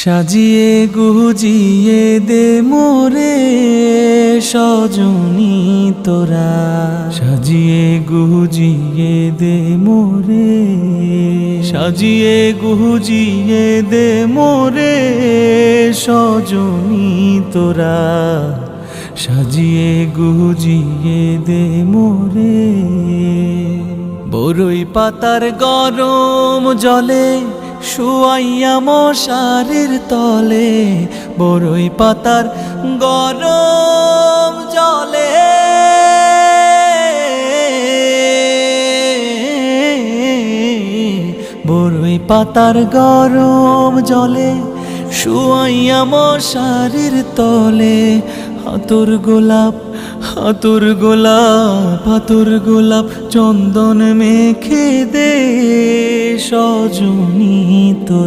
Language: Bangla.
সাজিয়ে গুজিয়ে দে মোরে সজনী তোরা, সাজিয়ে গুজিয়ে দে মোরে, সাজিয়ে গুজিয়ে দে মোরে সজনী তোরা, সাজিয়ে গুজিয়ে দে মোরে। বরই পাতার গরম জলে শুয়াইয়া মশারির তলে, বরই পাতার গরম জলে, বরই পাতার গরম জলে শুয়াইয়া মশারির তলে। হাতুর গোলাপ, হাতুর গোলাপ, হাতুর গোলাপ চন্দন মেখে দে সজনী তোরা।